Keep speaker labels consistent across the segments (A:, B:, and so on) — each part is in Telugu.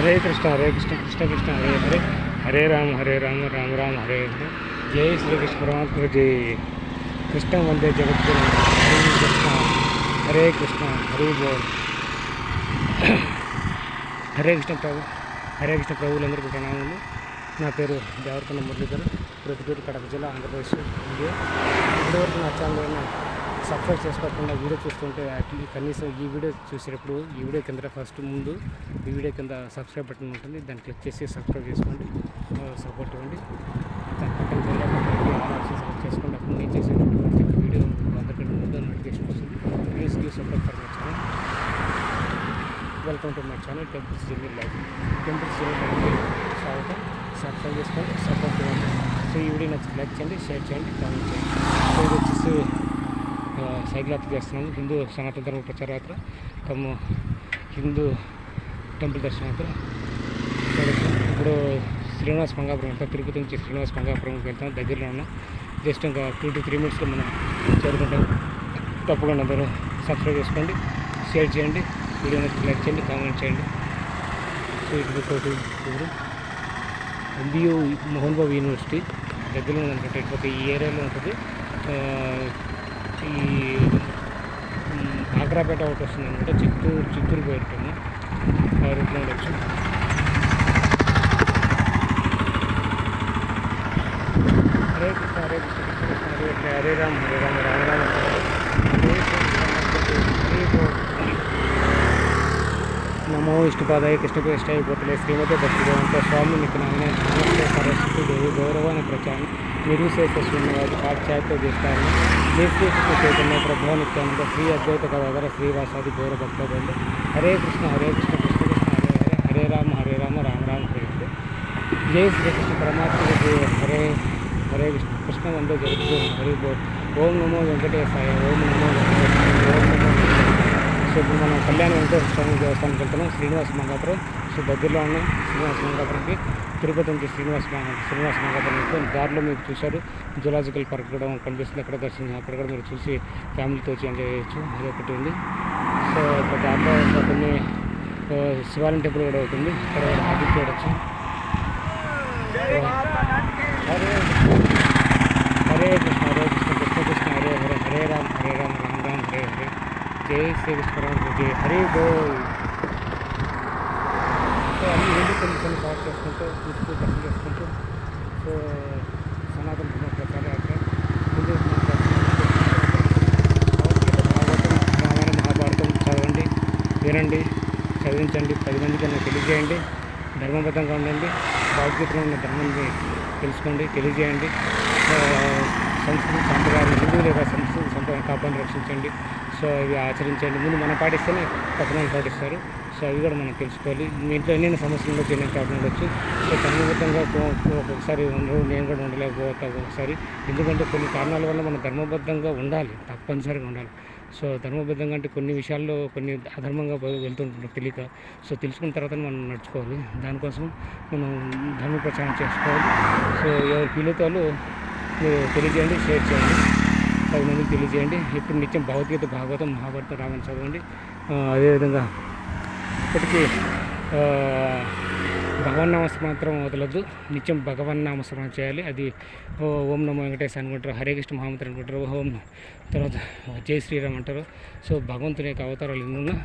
A: హరే కృష్ణ కృష్ణ కృష్ణ హరే హరే హరే రామ రామ రామ హరే హరే. జై శ్రీకృష్ణ పరమాత్మ జై. కృష్ణ వందే జగద్గురు. హరే కృష్ణ హరి బోల్. హరే కృష్ణ ప్రభు. హరే కృష్ణ ప్రభువులందరికీ ప్రణామాలు. నా పేరు దేవరకొండ మురళీధర్, ప్రతిపేరు కడప జిల్లా, ఆంధ్రప్రదేశ్, ఇండియా. ఇప్పటివరకు నా ఛానల్ సబ్స్క్రైబ్ చేసుకోకుండా వీడియో చూస్తుంటే కనీసం ఈ వీడియో చూసేటప్పుడు ఈ వీడియో కింద ఫస్ట్ ముందు ఈ వీడియో కింద సబ్స్క్రైబ్ బటన్ ఉంటుంది, దాన్ని క్లిక్ చేసి సబ్స్క్రైబ్ చేసుకోండి, సపోర్ట్ ఇవ్వండి. దాని పక్కన ఆల్ ఆప్షన్ సెలెక్ట్ చేసుకోండి. అప్పుడు నేను చేసేటువంటి ప్రతి ఒక్క వీడియో అందరికంటే ముందు నోటిఫికేషన్ వస్తుంది. Please support for my channel. Welcome to my channel temples journey life. Temples journey లైఫ్కి స్వాగతం. సబ్స్క్రైబ్ చేసుకోండి, సపోర్ట్ ఇవ్వండి. సో ఈ వీడియో నచ్చి లైక్ చేయండి, షేర్ చేయండి, కామెంట్ చేయండి. సో ఇది వచ్చేసి సైకిల్ యాత్ర చేస్తున్నాము. హిందూ సనాతన ధర్మ ప్రచార యాత్ర, తమ హిందూ టెంపుల్ దర్శన యాత్ర. ఇప్పుడు శ్రీనివాస మంగాపురం వెళ్తాం. తిరుపతి నుంచి శ్రీనివాస మంగాపురంకి వెళ్తాం. దగ్గరలో ఉన్నాం. జస్ట్ ఇంకా 2 to 3 minutesలో మనం చేరుకుంటాం. తప్పకుండా అందరూ సబ్స్క్రైబ్ చేసుకోండి, షేర్ చేయండి, వీడియో నచ్చి లైక్ చేయండి, కామెంట్ చేయండి. సో ఇటు MBU మోహన్ బాబు యూనివర్సిటీ దగ్గరలో ఉందనుకుంటే ఇటుపక్క ఈ ఏరియాలో ఉంటుంది. ఈ ఆగ్రాపేట ఒకటి వస్తుంది అనమాట. చిత్తూరు పోయిటాము, ఆ రూట్లో ఉండొచ్చు. హరే కృష్ణ హరే కృష్ణ కృష్ణ కృష్ణ హరే హరే హరే రామ రామ రామ నమో ఇష్టపాదాయ కృష్ణకృష్ణాయ పోతలే శ్రీమతి భక్తిదేవంత స్వామి నిత్యనామనే నమస్తే సరస్వతి దేవి గౌరవాన్ని ప్రచారం నిరుశేష శూన్యవాది పాశ్చాత్య దేశాన్ని శ్రీకృష్ణ చైతన్య ప్రభు నిత్యానంద శ్రీ అద్వైత కథాధర శ్రీవాసాది గౌర భక్తబంధు. హరే కృష్ణ కృష్ణ కృష్ణ హరే హరే రామ రామ రామ హరే హరే. జై శ్రీకృష్ణ పరమాత్మ హరే హరే కృష్ణ కృష్ణ వందే జగద్గురు హరి బోల్. ఓం నమో వెంకటేశాయ. ఓం నమో వెంకటేశాయ. ఓం నమో. సో ఇప్పుడు మనం కళ్యాణ వెంకటేశ్వర స్వామి దేవస్థానానికి వెళ్తున్నాం, శ్రీనివాస మంగాపురం. సో దగ్గరలో ఉన్నాం శ్రీనివాస మంగాపురంకి. తిరుపతి నుంచి శ్రీనివాస మంగాపురం వెళ్తాం. దారిలో మీరు చూశారు జులాజికల్ పార్క్ కూడా కనిపిస్తుంది, అక్కడ దర్శనం, అక్కడ కూడా మీరు చూసి ఫ్యామిలీతో వచ్చి ఎంజాయ్ చేయొచ్చు. అది ఒకటి ఉంది. సో ఇక్కడ దారిలో కొన్ని శివాలయం టెంపుల్ కూడా అవుతుంది, అక్కడ ఆదిత్య చూడవచ్చు. హరే కృష్ణ కృష్ణ కృష్ణ హరే హరే హరే రామ రామ రామ హరే హరే. జై శ్రీకృష్ణ పరమాత్మ జై. హరి బోల్. సో అన్ని హిందూ కొన్ని కవర్ చేసుకుంటూ చూస్తూ దర్శనం చేసుకుంటూ సో సనాతన ధర్మ ప్రచార యాత్ర హిందూ భాగవతం రామాయణ మహాభారతం చదవండి, వినండి, చదివించండి, 10 మందికన్నా తెలియజేయండి. ధర్మబద్ధంగా ఉండండి. భగవద్గీతలో ఉన్న ధర్మాన్ని తెలుసుకోండి, తెలియజేయండి. సంస్కృతి సంప్రదాయాలు హిందూ లేదా సంస్కృతి సంప్రదాయం కాపాడి రక్షించండి. సో ఇవి ఆచరించండి. ముందు మనం పాటిస్తేనే పక్కన పాటిస్తారు. సో అవి కూడా మనం తెలుసుకోవాలి. మీ ఇంట్లో ఎన్నెన్ని సమస్యలు ఉండొచ్చు, ఎన్ని ప్రాబ్లం ఉండొచ్చు. సో ధర్మబద్ధంగా ఒక్కొక్కసారి ఉండరు, నేను కూడా ఉండలేకపోతా ఒక్కొక్కసారి. ఎందుకంటే కొన్ని కారణాల వల్ల మనం ధర్మబద్ధంగా ఉండాలి, తప్పనిసరిగా ఉండాలి. సో ధర్మబద్ధంగా అంటే కొన్ని విషయాల్లో కొన్ని అధర్మంగా వెళ్తుంటారు తెలియక. సో తెలుసుకున్న తర్వాత మనం నడుచుకోవాలి. దానికోసం మనం ధర్మ ప్రచారం చేసుకోవాలి. సో ఎవరు పిల్లలు మీరు తెలియజేయండి, షేర్ చేయండి, 10 మందికి తెలియజేయండి. ఇప్పుడు నిత్యం భగవద్గీత భాగవతం మహాభారతం రామాయణం చదవండి. అదేవిధంగా ఇప్పటికీ భగవన్నామస్మరణ వదలద్దు, నిత్యం భగవన్నామస్మరణ చేయాలి. అది ఓం నమో వెంకటేశ్వర అనుకుంటారు, హరే కృష్ణ మహామంత్రి అనుకుంటారు, ఓం తర్వాత జై శ్రీరామ్ అంటారు. సో భగవంతుని యొక్క అవతారాలు ఎన్నున్నా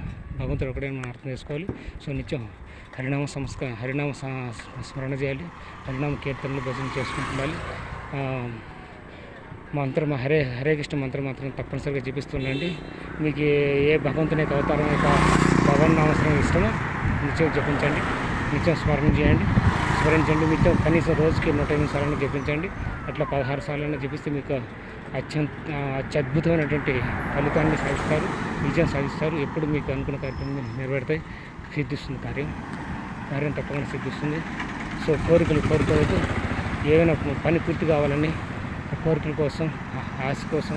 A: భగవంతుడు ఒకటే మనం అర్థం చేసుకోవాలి. సో నిత్యం హరినామ స్మరణ చేయాలి, హరినామ కీర్తనలు భజన చేసుకుంటుండాలి. మంత్రం హరే కృష్ణ మంత్రం మాత్రం తప్పనిసరిగా జపిస్తుండండి. మీకు ఏ భగవంతుని యొక్క అవతారం యొక్క భగవన్నామస్మరణ ఇష్టమో నిత్యం జపించండి, నిత్యం స్మరించండి. నిత్యం కనీసం రోజుకి 108 సార్లు జపించండి. అట్లా 16 సార్లు జపిస్తే మీకు అత్యద్భుతమైనటువంటి ఫలితాన్ని సాధిస్తారు, విజయం సాధిస్తారు. ఎప్పుడు మీకు అనుకున్న కార్యక్రమం నెరవేరుతాయి, సిద్ధిస్తుంది కార్యం తప్పకుండా సిద్ధిస్తుంది. సో కోరికలతో ఏమైనా పని పూర్తి కావాలని కోరికల కోసం, ఆశ కోసం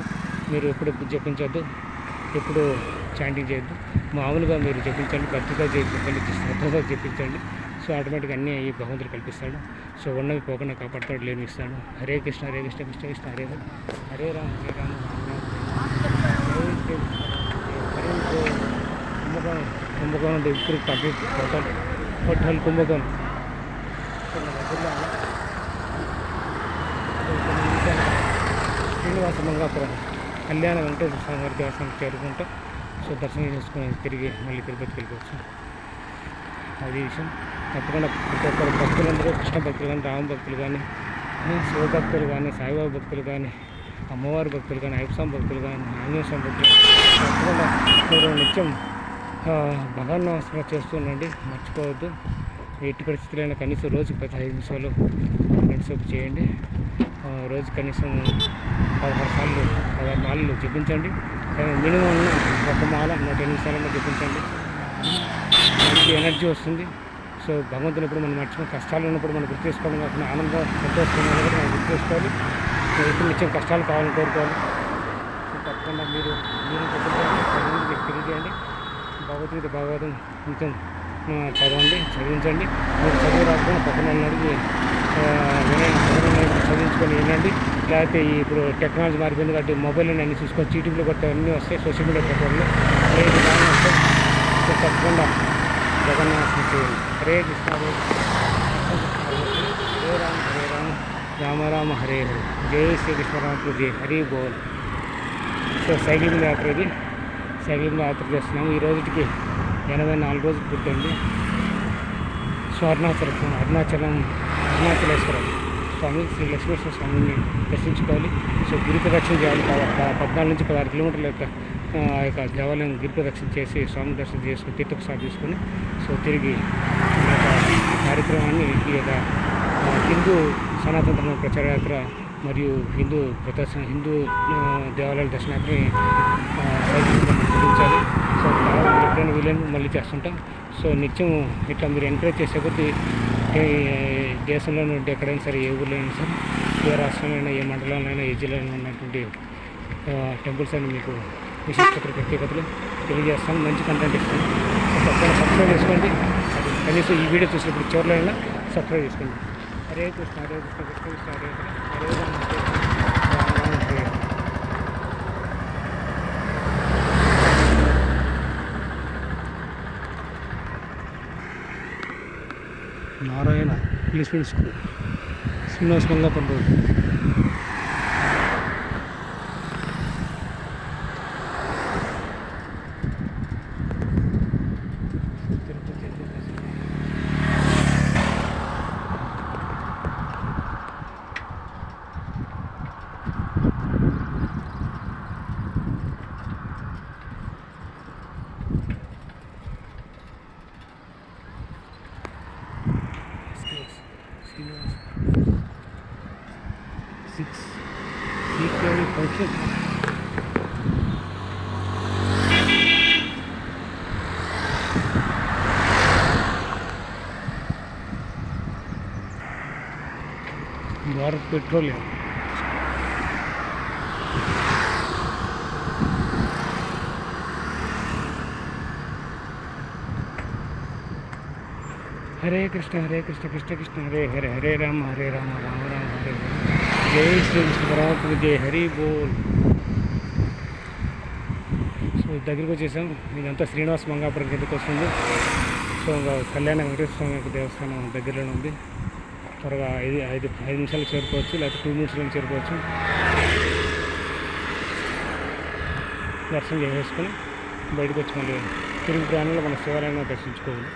A: మీరు ఎప్పుడు జపించొద్దు, ఎప్పుడు చాంటింగ్ చేయొద్దు. మామూలుగా మీరు జపించండి, భక్తిగా జపించండి, శ్రద్ధతో జపించండి. సో ఆటోమేటిక్గా అన్నీ ఈ భగవంతుడు కల్పిస్తాడు. సో ఉన్నవి పోకుండా కాపాడుతాడు, లేని ఇస్తాడు. హరే కృష్ణ కృష్ణ కృష్ణ హరే హరే రామ కుంభకోణం ఇప్పుడు కంప్లీట్ టోటల్ హోటల్ కుంభకోణం మన దగ్గరలో శ్రీనివాస మంగాపురం కళ్యాణ వెంకటేశ్వర స్వామి వారి దేవస్థానం చేరుకుంటాం. సో దర్శనం చేసుకుని తిరిగి మళ్ళీ తిరుపతికి వెళ్ళిపోవచ్చు. అది విషయం. తప్పకుండా ప్రతి ఒక్కరు భక్తులందరూ, కృష్ణ భక్తులు కానీ, రామ భక్తులు కానీ, శివభక్తులు కానీ, సాయిబాబా భక్తులు కానీ, అమ్మవారి భక్తులు కానీ, అయ్యప్ప భక్తులు కానీ, ఆంజనేయ స్వామి భక్తులు తప్పకుండా మీరు నిత్యం భగవన్నామస్మరణ చేస్తుండండి. మర్చిపోవద్దు. ఎట్టి పరిస్థితులైనా కనీసం రోజుకి 15 నిమిషాలు గంటసేపు చేయండి. రోజు కనీసం 16 సార్లు 16 మాలలు జపించండి. మినిమం ఒక మాల 100 నిమిషాలన్నా జపించండి. మంచి ఎనర్జీ వస్తుంది. సో భగవంతుని ఇప్పుడు మనం మర్చిపోయి కష్టాలు ఉన్నప్పుడు మనం గుర్తు చేసుకోవడం కాకుండా ఆనందంగా సంతోషంగా కూడా మనం గుర్తు చేసుకోవాలి. ఇప్పుడు నిత్యం కష్టాలు కావాలని కోరుకోవాలి. సో తప్పకుండా మీరు మీకు తెలియజేయండి. భగవద్గీత భాగవతం నిత్యం చదివించండి. మీరు చదివి రాకుండా పక్కన అడిగి చదివించుకొని వినండి. లేకపోతే ఇప్పుడు టెక్నాలజీ మారిపోయింది కాబట్టి మొబైల్ అన్నీ చూసుకొని యూట్యూబ్లో కొట్టే అన్నీ వస్తాయి. సోషల్ మీడియా ప్లాట్ఫామ్లో ఏది బాగా వస్తాయి. సో తప్పకుండా జగన్నాథం చేయండి. హరే కృష్ణ హరే రామ హరే రామ రామ రామ హరే హరే. జై శ్రీకృష్ణ రామకు జై హరి బోల్. సో సైక్లింగ్ యాత్ర ఇది. సైక్లింగ్ యాత్ర చేస్తున్నాము. ఈ రోజుకి 84 రోజులు పుట్టింది. సో అరుణాచలేశ్వర స్వామి శ్రీ లక్ష్మీశ్వర స్వామిని దర్శించుకోవాలి. సో గిరి ప్రదక్షిణ చేయాలి. 14 నుంచి 16 కిలోమీటర్ల యొక్క ఆ యొక్క దేవాలయం గిరి ప్రదక్షిణ చేసి స్వామి దర్శనం చేసుకుని తీర్థప్రసాదం తీసుకొని సో తిరిగి కార్యక్రమాన్ని ఈ యొక్క హిందూ సనాతన ధర్మ ప్రచార యాత్ర మరియు హిందూ దేవాలయాల దర్శనాత్రని ముగించాలి. సో ఎప్పుడైనా వీలైన మళ్ళీ చేస్తుంటాం. సో నిత్యం ఇట్లా మీరు ఎంకరేజ్ చేసే కొద్దీ దేశంలో నుండి ఎక్కడైనా సరే, ఏ ఊళ్ళో అయినా సరే, ఏ రాష్ట్రంలో అయినా, ఏ మండలంలో అయినా, ఏ జిల్లాలో ఉన్నటువంటి టెంపుల్స్ అని మీకు విశిష్టతలు, ప్రత్యేకతలు తెలియజేస్తాను. మంచి కంటెంట్ ఇస్తాను. సో తప్పకుండా సబ్స్క్రైబ్ చేసుకోండి. అది కనీసం ఈ వీడియో చూసినప్పుడు చివరిలో అయినా సబ్స్క్రైబ్ చేసుకోండి. Hare Krishna Hare Krishna Krishna Krishna Hare Hare Hare Rama Hare Rama Hare. Narayana English medium school, Srinivasa Mangapuram road. Function. Bharat petroleum. Hare Krishna Krishna Krishna Hare Hare Hare Ram Ram Ram Hare Hare. जय श्री कृष्ण राम जय हरि बोल. సో దగ్గరికి వచ్చేసాం. ఇదంతా శ్రీనివాస మంగాపురం కిందకు వస్తుంది. సో కళ్యాణ వెంకటేశ్వర స్వామి యొక్క దేవస్థానం దగ్గరలో ఉంది. త్వరగా 5 నిమిషాలకు చేరుకోవచ్చు, లేకపోతే 2 మినిట్స్లో చేరుకోవచ్చు. దర్శనం చేసేసుకొని బయటకు వచ్చి మళ్ళీ తిరుగు ప్రయాణంలో మన శివాలయంలో దర్శించుకోవాలి.